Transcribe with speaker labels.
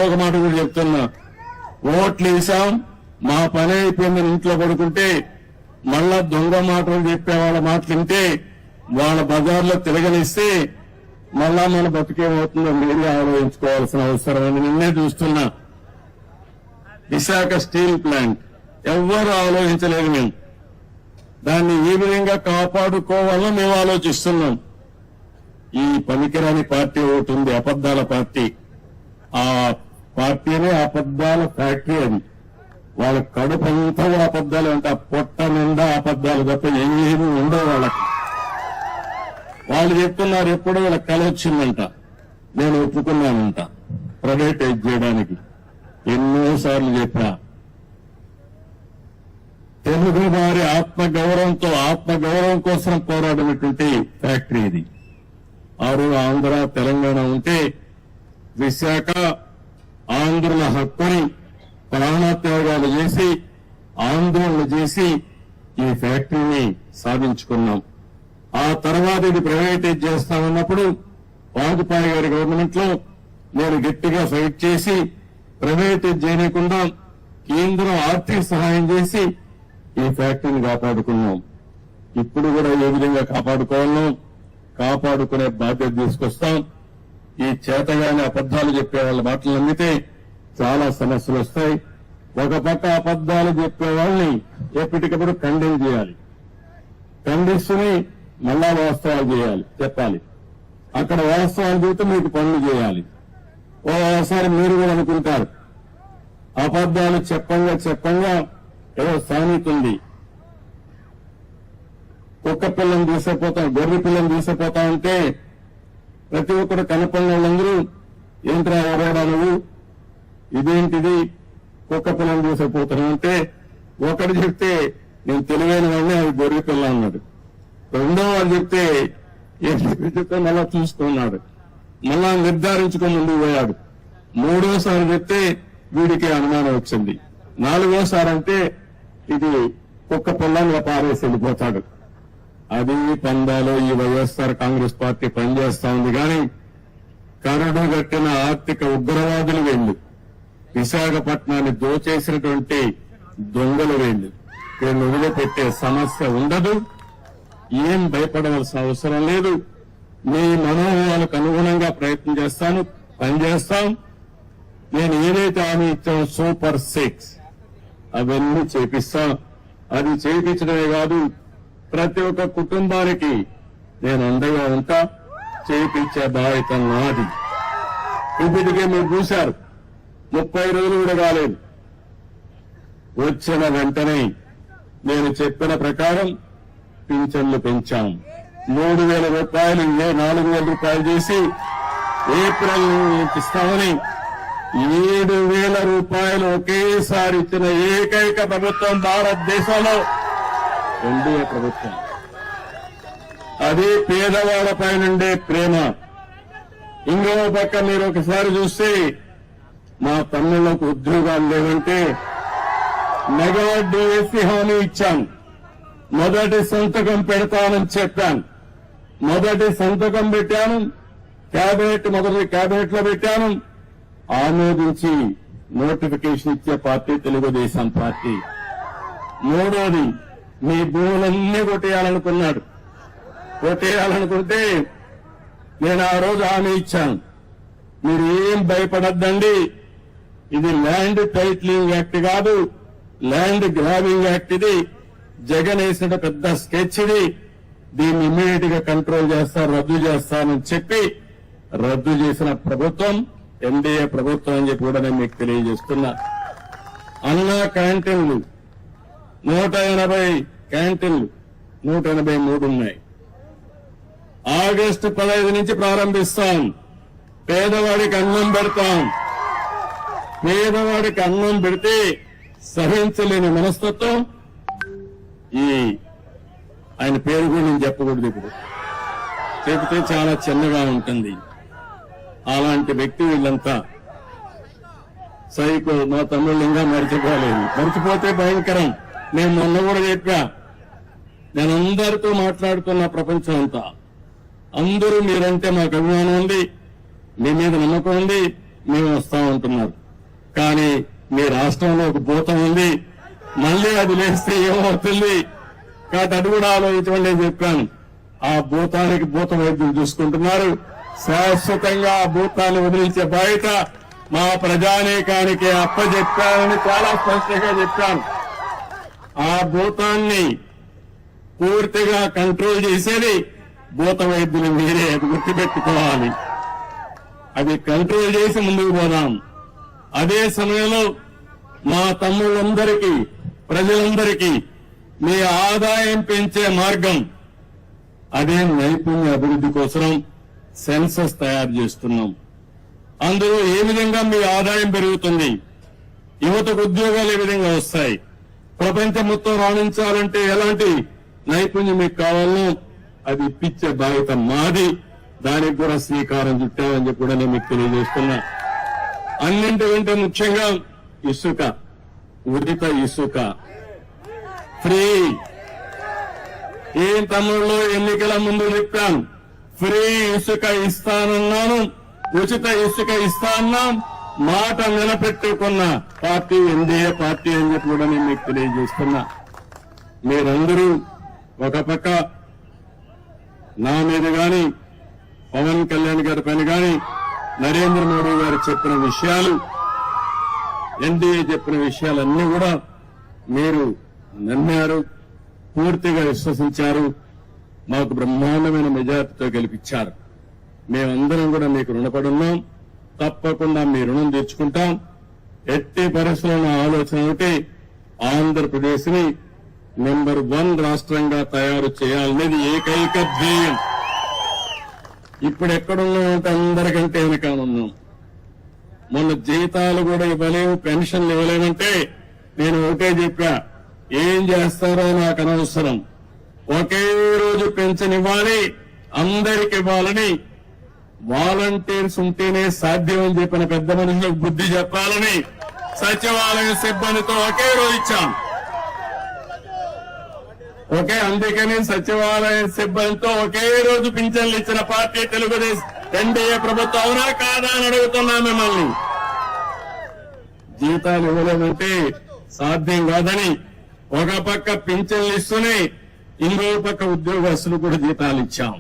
Speaker 1: ఒక మాట కూడా చెప్తున్నా, ఓట్లు వేసాం మా పని అయిపోయిందని ఇంట్లో పడుకుంటే మళ్ళా దొంగ మాటలు చెప్పే వాళ్ళ మాటలు వింటే వాళ్ళ బజార్లో తిరగనిస్తే మళ్ళా మన బతికేమవుతుందో మీరే ఆలోచించుకోవాల్సిన అవసరం అని నిన్నే చూస్తున్నా. విశాఖ స్టీల్ ప్లాంట్ ఎవ్వరూ ఆలోచించలేదు. మేము దాన్ని ఏ విధంగా కాపాడుకోవాలో మేము ఆలోచిస్తున్నాం. ఈ పనికిరాని పార్టీ ఒకటి ఉంది, అబద్దాల పార్టీ. ఆ పార్టీనే అబద్దాల ఫ్యాక్టరీ. అది వాళ్ళ కడుపు అంతా అబద్దాలు అంటే ఆ పొట్ట నిండా అబద్దాలు తప్ప ఏమీ ఉండవు వాళ్ళకి. వాళ్ళు చెప్తున్నారు ఎప్పుడో వాళ్ళకి కల వచ్చిందంట, నేను ఒప్పుకున్నానంట ప్రైవేటైజ్ చేయడానికి. ఎన్నోసార్లు చెప్పా. తెలుగు వారి ఆత్మగౌరవం కోసం పోరాడినటువంటి ఫ్యాక్టరీ ఇది. ఆంధ్ర తెలంగాణ ఉంటే విశాఖ ఆంధ్రుల హక్కుని ప్రాణత్యాగాలు చేసి ఆందోళన చేసి ఈ ఫ్యాక్టరీని సాధించుకున్నాం. ఆ తర్వాత ఇది ప్రైవేటైజ్ చేస్తామన్నప్పుడు వాజ్పేయి గారి గవర్నమెంట్ లో నేను గట్టిగా ఫైట్ చేసి ప్రైవేటైజ్ చేయకుండా కేంద్రం ఆర్థిక సహాయం చేసి ఈ ఫ్యాక్టరీని కాపాడుకున్నాం. ఇప్పుడు కూడా ఏ విధంగా కాపాడుకునే బాధ్యత తీసుకొస్తాం. ఈ చేతగానే అబద్దాలు చెప్పే వాళ్ళ మాటలు నమ్మితే చాలా సమస్యలు వస్తాయి. ఒక పక్క అబద్దాలు చెప్పే వాళ్ళని ఎప్పటికప్పుడు ఖండన చేయాలి, ఖండిస్తూనే మళ్ళా వాస్తవాలు చెప్పాలి. అక్కడ వాస్తవాలు చూస్తే మీకు పనులు చేయాలి. ఓసారి మీరు కూడా అనుకుంటారు, అబద్దాలు చెప్పంగా ఏదో సామెత ఉంది, కుక్క పిల్లని తీసుకుపోతాం, గొర్రె పిల్లని తీసుకుపోతా ఉంటే ప్రతి ఒక్కరు కనపడిన వాళ్ళందరూ ఏంట్రా ఎవరాడా నువ్వు, ఇదేంటిది కుక్క పిల్లని తీసుకుపోతున్నావు అంటే ఒకటి చెప్తే నేను తెలివైన వాడిని, అది గొర్రె పిల్ల అన్నాడు. రెండో వాళ్ళు చెప్తే ఏంటి మళ్ళా చూసుకున్నాడు, మళ్ళా నిర్ధారించుకుని ముందుకు పోయాడు. మూడోసారి చెప్తే వీడికి అనుమానం వచ్చింది. నాలుగోసారి అంటే ఇది కుక్క పిల్లని పారేసి వెళ్ళిపోతాడు. అది పందాలో ఈ వైఎస్ఆర్ కాంగ్రెస్ పార్టీ పనిచేస్తా ఉంది. కానీ కరడు కట్టిన ఆర్థిక ఉగ్రవాదులు వెళ్లి విశాఖపట్నాన్ని దోచేసినటువంటి దొంగలు వెళ్లి వీళ్ళు వదిలిపెట్టే సమస్య ఉండదు. ఏం భయపడవలసిన అవసరం లేదు. మీ మనోభావాలకు అనుగుణంగా పనిచేస్తాం. నేను ఏదైతే హామీ ఇచ్చానో సూపర్ 6 అవన్నీ చేపిస్తాం. అది చేయించడమే కాదు, ప్రతి ఒక్క కుటుంబానికి నేను అండగా ఉంటా. చేయించే బాధ్యత నాది. ఇప్పటికే మీరు చూశారు, 30 రోజులు కూడా కాలేదు. వచ్చిన వెంటనే నేను చెప్పిన ప్రకారం పింఛన్లు పెంచాం. 3,000 రూపాయలు 4,000 రూపాయలు చేసి ఏప్రిల్ ఇస్తామని 7,000 రూపాయలు ఒకేసారి ఇచ్చిన ఏకైక ప్రభుత్వం భారతదేశంలో ఎన్డీఏ ప్రభుత్వం. అది పేదవాళ్లపై నుండే ప్రేమ. ఇంకో పక్క మీరు ఒకసారి చూస్తే మా తమ్ముళ్లకు ఉద్యోగాలు లేవంటే మెగా డిఎస్సీ హామీ ఇచ్చాను. మొదటి సంతకం పెడతానని చెప్పాను. మొదటి సంతకం పెట్టాను. మొదటి క్యాబినెట్ లో పెట్టాను. ఆమోదించి నోటిఫికేషన్ ఇచ్చే పార్టీ తెలుగుదేశం పార్టీ. మూడోది, మీ భూములన్నీ కొట్టేయాలనుకుంటే నేను ఆ రోజు హామీ ఇచ్చాను, మీరు ఏం భయపడద్దండి, ఇది ల్యాండ్ టైటిలింగ్ యాక్ట్ కాదు, ల్యాండ్ గ్రాబింగ్ యాక్ట్. ఇది జగన్ వేసిన పెద్ద స్కెచ్. ఇది దీన్ని ఇమ్మీడియట్ గా కంట్రోల్ రద్దు చేస్తానని చెప్పి రద్దు చేసిన ప్రభుత్వం ఎన్డీఏ ప్రభుత్వం అని చెప్పి కూడా నేను మీకు తెలియజేస్తున్నా. అన్నా క్యాంటీన్లు 180 క్యాంటీన్లు 183 ఉన్నాయి. ఆగస్టు 15 నుంచి ప్రారంభిస్తాం. పేదవాడికి అన్నం పెడతాం. పేదవాడికి అన్నం పెడితే సహించలేని మనస్తత్వం ఆయన పేరు కూడా నేను చెప్పకూడదు, ఇప్పుడు చెబితే చాలా చిన్నగా ఉంటుంది. అలాంటి వ్యక్తి వీళ్ళంతా సైకో. మా తమ్ముళ్ళు ఇంకా మర్చిపోతే భయంకరం. నేను మొన్న కూడా చెప్పా, నేను అందరితో మాట్లాడుతున్న ప్రపంచం అంతా అందరూ మీరంటే మాకు అభిమానం ఉంది, మీ మీద నమ్మకం ఉంది, మేము వస్తా ఉంటున్నారు. కానీ మీ రాష్ట్రంలో ఒక భూతం ఉంది, మళ్ళీ అది లేస్తే ఏమవుతుంది కాబట్టి అది కూడా ఆలోచించమని నేను చెప్పాను. ఆ భూతానికి భూత వైద్యులు చూసుకుంటున్నారు. శాశ్వతంగా ఆ భూతాన్ని వదిలించే బాధ్యత మా ప్రజానీకానికి అప్పచెప్పానని చాలా స్పష్టంగా చెప్పాను. ఆ భూతాన్ని పూర్తిగా కంట్రోల్ చేసేది భూత వైద్యులు మీరే, అది గుర్తుపెట్టుకోవాలి. అది కంట్రోల్ చేసి ముందుకు పోదాం. అదే సమయంలో మా తమ్ముళ్ళందరికీ, ప్రజలందరికీ మీ ఆదాయం పెంచే మార్గం అదే నైపుణ్య అభివృద్ధి కోసం సెన్సస్ తయారు చేస్తున్నాం. అందులో ఏ విధంగా మీ ఆదాయం పెరుగుతుంది, యువతకు ఉద్యోగాలు ఏ విధంగా వస్తాయి, ప్రపంచం మొత్తం రాణించాలంటే ఎలాంటి నైపుణ్యం మీకు కావాలో అది ఇప్పించే బాధ్యత మాది. దానికి కూడా శ్రీకారం చుట్టామని చెప్పి కూడా నేను మీకు తెలియజేస్తున్నా. అన్నింటికంటే ముఖ్యంగా ఇసుక, ఉచిత ఇసుక ఫ్రీ. ఏం తమ్ముళ్ళు ఎన్నికల ముందు చెప్పాను, ఫ్రీ ఇసుక ఇస్తానన్నాను, ఉచిత ఇసుక ఇస్తాన్నాం. మాట నిలబెట్టుకున్న పార్టీ ఎన్డీఏ పార్టీ అని చెప్పి కూడా నేను మీకు తెలియజేస్తున్నా. మీరందరూ ఒక పక్క నా మీద గాని, పవన్ కళ్యాణ్ గారి పైన గాని, నరేంద్ర మోడీ గారు చెప్పిన విషయాలు, ఎన్డీఏ చెప్పిన విషయాలన్నీ కూడా మీరు నమ్మారు, పూర్తిగా విశ్వసించారు, మాకు బ్రహ్మాండమైన మెజార్టీతో గెలిపించారు. మేమందరం కూడా మీకు రుణపడి ఉన్నాం. తప్పకుండా మీ రుణం తెచ్చుకుంటాం. ఎట్టి పరిస్థితుల్లో ఆలోచన ఒకటి, ఆంధ్రప్రదేశ్ ని నెంబర్ 1 రాష్ట్రంగా తయారు చేయాలనేది ఏకైక ధ్యేయం. ఇప్పుడు ఎక్కడున్నామంటే అందరికంటే వెనక ఉన్నాం. మొన్న జీతాలు కూడా ఇవ్వలేము, పెన్షన్లు ఇవ్వలేమంటే నేను ఒకటే చెప్పా, ఏం చేస్తారో నాకు అనవసరం, ఒకే రోజు పెన్షన్ ఇవ్వాలి, అందరికి ఇవ్వాలని, వాలంటీర్స్ ఉంటేనే సాధ్యం అని చెప్పిన పెద్ద మనుషులకు బుద్ధి చెప్పాలని సచివాలయ సిబ్బందితో ఒకే రోజు ఇచ్చాం. అందుకని సచివాలయ సిబ్బందితో ఒకే రోజు పింఛన్లు ఇచ్చిన పార్టీ తెలుగుదేశం ఎన్డీఏ ప్రభుత్వం. అవునా కాదా అని అడుగుతున్నా మిమ్మల్ని. జీతాలు ఇవ్వలేమంటే సాధ్యం కాదని ఒక పక్క పింఛన్లు ఇస్తూనే ఇంకో పక్క ఉద్యోగస్తులు కూడా జీతాలు ఇచ్చాం.